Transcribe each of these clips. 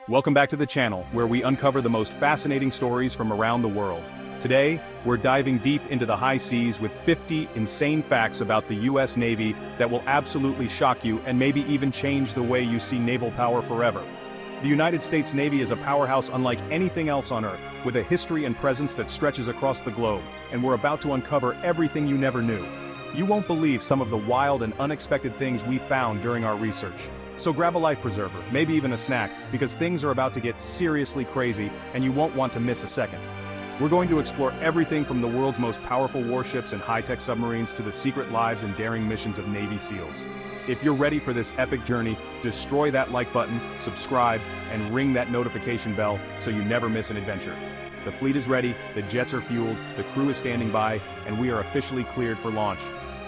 Welcome back to the channel, where we uncover the most fascinating stories from around the world. Today, we're diving deep into the high seas with 50 insane facts about the US Navy that will absolutely shock you and maybe even change the way you see naval power forever. The United States Navy is a powerhouse unlike anything else on Earth, with a history and presence that stretches across the globe, and we're about to uncover everything you never knew. You won't believe some of the wild and unexpected things we found during our research. So grab a life preserver, maybe even a snack, because things are about to get seriously crazy, and you won't want to miss a second. We're going to explore everything from the world's most powerful warships and high-tech submarines to the secret lives and daring missions of Navy SEALs. If you're ready for this epic journey, destroy that like button, subscribe, and ring that notification bell so you never miss an adventure. The fleet is ready, the jets are fueled, the crew is standing by, and we are officially cleared for launch.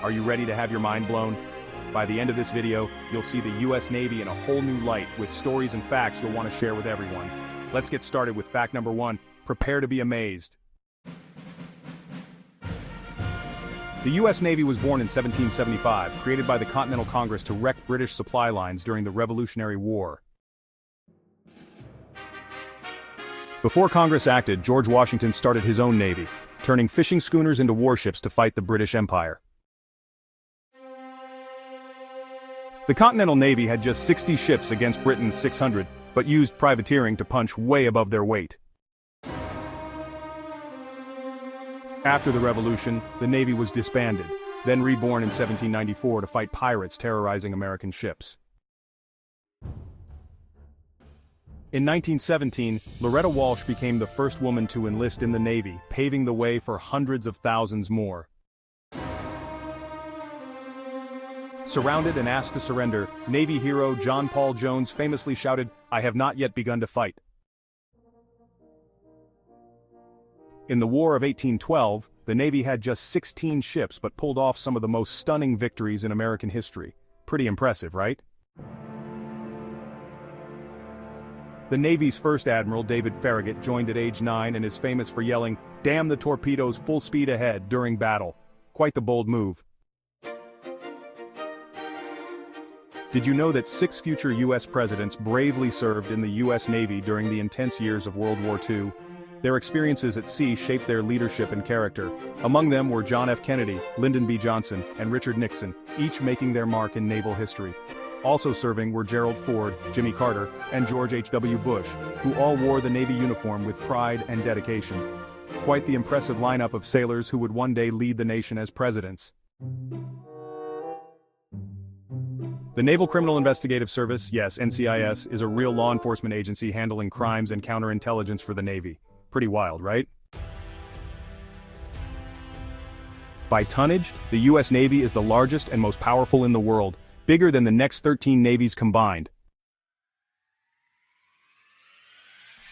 Are you ready to have your mind blown? By the end of this video, you'll see the US Navy in a whole new light with stories and facts you'll want to share with everyone. Let's get started with fact number 1. Prepare to be amazed. The US Navy was born in 1775, created by the Continental Congress to wreck British supply lines during the Revolutionary War. Before Congress acted, George Washington started his own navy, turning fishing schooners into warships to fight the British Empire. The Continental Navy had just 60 ships against Britain's 600, but used privateering to punch way above their weight. After the Revolution, the Navy was disbanded, then reborn in 1794 to fight pirates terrorizing American ships. In 1917, Loretta Walsh became the first woman to enlist in the Navy, paving the way for hundreds of thousands more. Surrounded and asked to surrender, Navy hero John Paul Jones famously shouted, "I have not yet begun to fight." In the War of 1812, the Navy had just 16 ships but pulled off some of the most stunning victories in American history. Pretty impressive, right? The Navy's first admiral, David Farragut, joined at age 9 and is famous for yelling, "Damn the torpedoes, full speed ahead," during battle. Quite the bold move. Did you know that 6 future US presidents bravely served in the US Navy during the intense years of World War II? Their experiences at sea shaped their leadership and character. Among them were John F. Kennedy, Lyndon B. Johnson, and Richard Nixon, each making their mark in naval history. Also serving were Gerald Ford, Jimmy Carter, and George H.W. Bush, who all wore the Navy uniform with pride and dedication. Quite the impressive lineup of sailors who would one day lead the nation as presidents. The Naval Criminal Investigative Service, yes, NCIS, is a real law enforcement agency handling crimes and counterintelligence for the Navy. Pretty wild, right? By tonnage, the US Navy is the largest and most powerful in the world, bigger than the next 13 navies combined.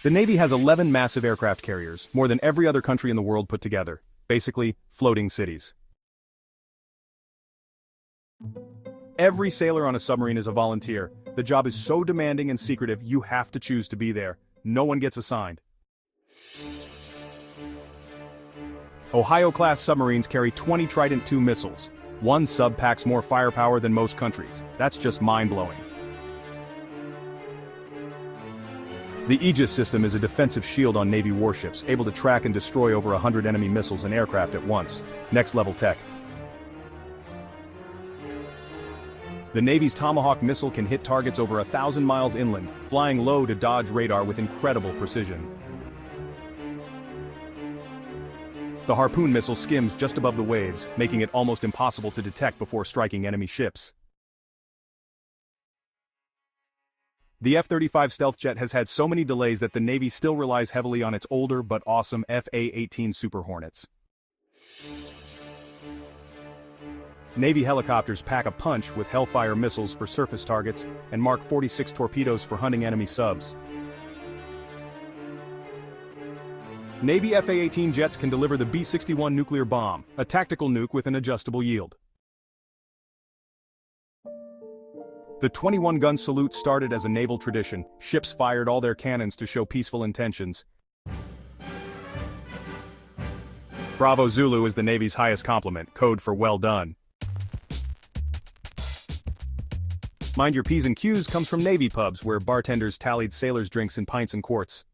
The Navy has 11 massive aircraft carriers, more than every other country in the world put together. Basically, floating cities. Every sailor on a submarine is a volunteer. The job is so demanding and secretive, you have to choose to be there. No one gets assigned. Ohio-class submarines carry 20 Trident II missiles. One sub packs more firepower than most countries. That's just mind-blowing. The Aegis system is a defensive shield on Navy warships, able to track and destroy over 100 enemy missiles and aircraft at once. Next-level tech. The Navy's Tomahawk missile can hit targets over 1,000 miles inland, flying low to dodge radar with incredible precision. The Harpoon missile skims just above the waves, making it almost impossible to detect before striking enemy ships. The F-35 stealth jet has had so many delays that the Navy still relies heavily on its older but awesome F/A-18 Super Hornets. Navy helicopters pack a punch with Hellfire missiles for surface targets and Mark 46 torpedoes for hunting enemy subs. Navy F/A-18 jets can deliver the B-61 nuclear bomb, a tactical nuke with an adjustable yield. The 21-gun salute started as a naval tradition. Ships fired all their cannons to show peaceful intentions. Bravo Zulu is the Navy's highest compliment, code for well done. Mind Your P's and Q's comes from Navy pubs, where bartenders tallied sailors' drinks in pints and quarts.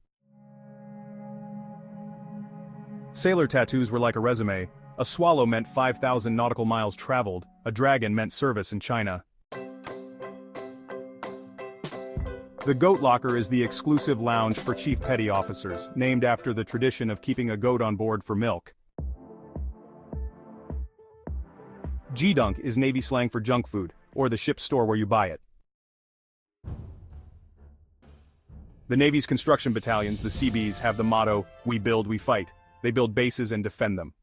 Sailor tattoos were like a resume. A swallow meant 5,000 nautical miles traveled, a dragon meant service in China. The Goat Locker is the exclusive lounge for chief petty officers, named after the tradition of keeping a goat on board for milk. G-Dunk is Navy slang for junk food, or the ship's store where you buy it. The Navy's construction battalions, the Seabees, have the motto, "We build, we fight." They build bases and defend them.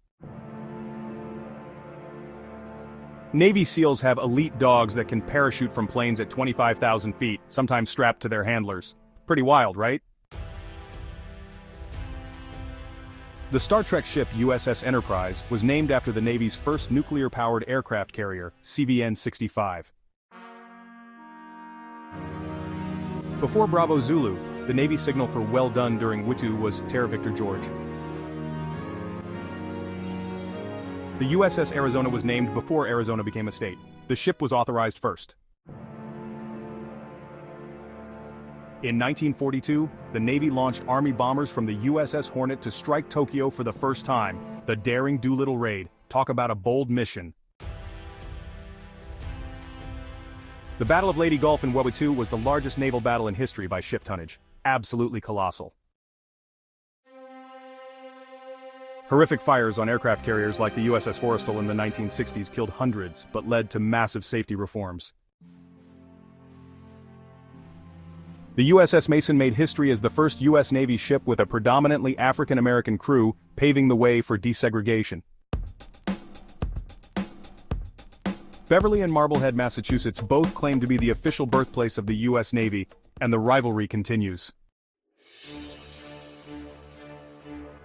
Navy SEALs have elite dogs that can parachute from planes at 25,000 feet, sometimes strapped to their handlers. Pretty wild, right? The Star Trek ship USS Enterprise was named after the Navy's first nuclear-powered aircraft carrier, CVN-65. Before Bravo Zulu, the Navy signal for "well done" during WITU was Terra Victor George. The USS Arizona was named before Arizona became a state. The ship was authorized first. In 1942, the Navy launched Army bombers from the USS Hornet to strike Tokyo for the first time, the daring Doolittle raid. Talk about a bold mission. The Battle of Leyte Gulf in World War II was the largest naval battle in history by ship tonnage. Absolutely colossal. Horrific fires on aircraft carriers like the USS Forrestal in the 1960s killed hundreds, but led to massive safety reforms. The USS Mason made history as the first U.S. Navy ship with a predominantly African-American crew, paving the way for desegregation. Beverly and Marblehead, Massachusetts both claim to be the official birthplace of the U.S. Navy, and the rivalry continues.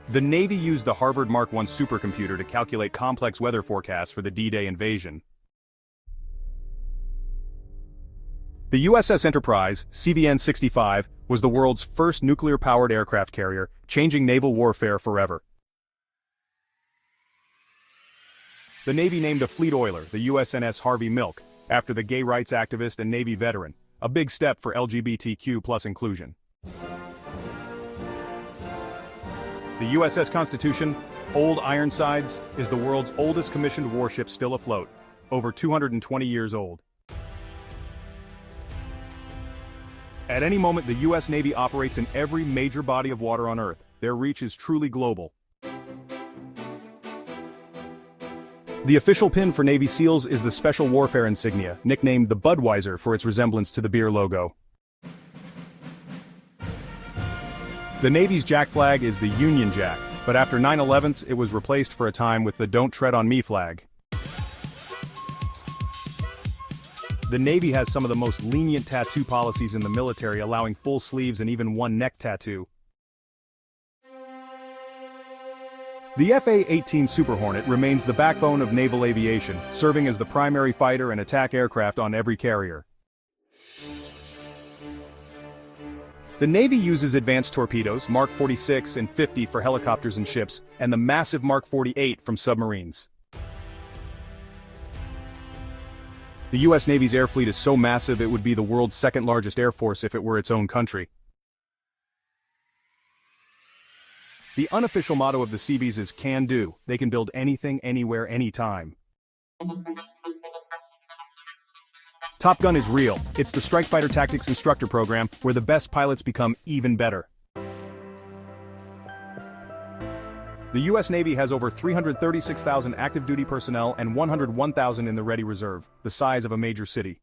The Navy used the Harvard Mark I supercomputer to calculate complex weather forecasts for the D-Day invasion. The USS Enterprise, CVN-65, was the world's first nuclear-powered aircraft carrier, changing naval warfare forever. The Navy named a fleet oiler, the USNS Harvey Milk, after the gay rights activist and Navy veteran, a big step for LGBTQ+ inclusion. The USS Constitution, Old Ironsides, is the world's oldest commissioned warship still afloat, over 220 years old. At any moment, the U.S. Navy operates in every major body of water on Earth. Their reach is truly global. The official pin for Navy SEALs is the Special Warfare insignia, nicknamed the Budweiser for its resemblance to the beer logo. The Navy's Jack flag is the Union Jack, but after 9/11 it was replaced for a time with the Don't Tread on Me flag. The Navy has some of the most lenient tattoo policies in the military, allowing full sleeves and even one neck tattoo. The FA-18 Super Hornet remains the backbone of naval aviation, serving as the primary fighter and attack aircraft on every carrier. The Navy uses advanced torpedoes, Mark 46 and 50 for helicopters and ships, and the massive Mark 48 from submarines. The U.S. Navy's air fleet is so massive it would be the world's second largest air force if it were its own country. The unofficial motto of the Seabees is "Can Do." They can build anything, anywhere, anytime. Top Gun is real. It's the Strike Fighter Tactics Instructor program where the best pilots become even better. The U.S. Navy has over 336,000 active duty personnel and 101,000 in the Ready Reserve, the size of a major city.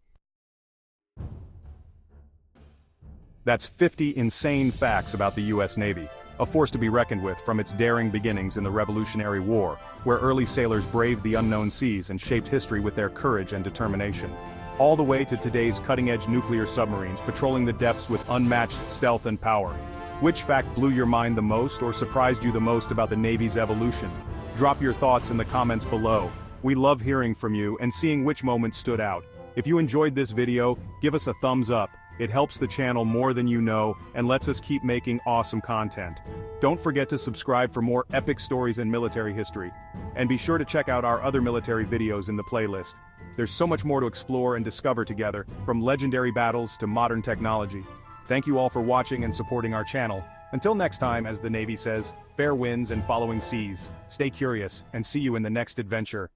That's 50 insane facts about the U.S. Navy, a force to be reckoned with from its daring beginnings in the Revolutionary War, where early sailors braved the unknown seas and shaped history with their courage and determination, all the way to today's cutting-edge nuclear submarines patrolling the depths with unmatched stealth and power. Which fact blew your mind the most or surprised you the most about the Navy's evolution? Drop your thoughts in the comments below. We love hearing from you and seeing which moments stood out. If you enjoyed this video, give us a thumbs up, It helps the channel more than you know and lets us keep making awesome content. Don't forget to subscribe for more epic stories in military history. And be sure to check out our other military videos in the playlist. There's so much more to explore and discover together, from legendary battles to modern technology. Thank you all for watching and supporting our channel. Until next time, as the Navy says, fair winds and following seas. Stay curious, and see you in the next adventure.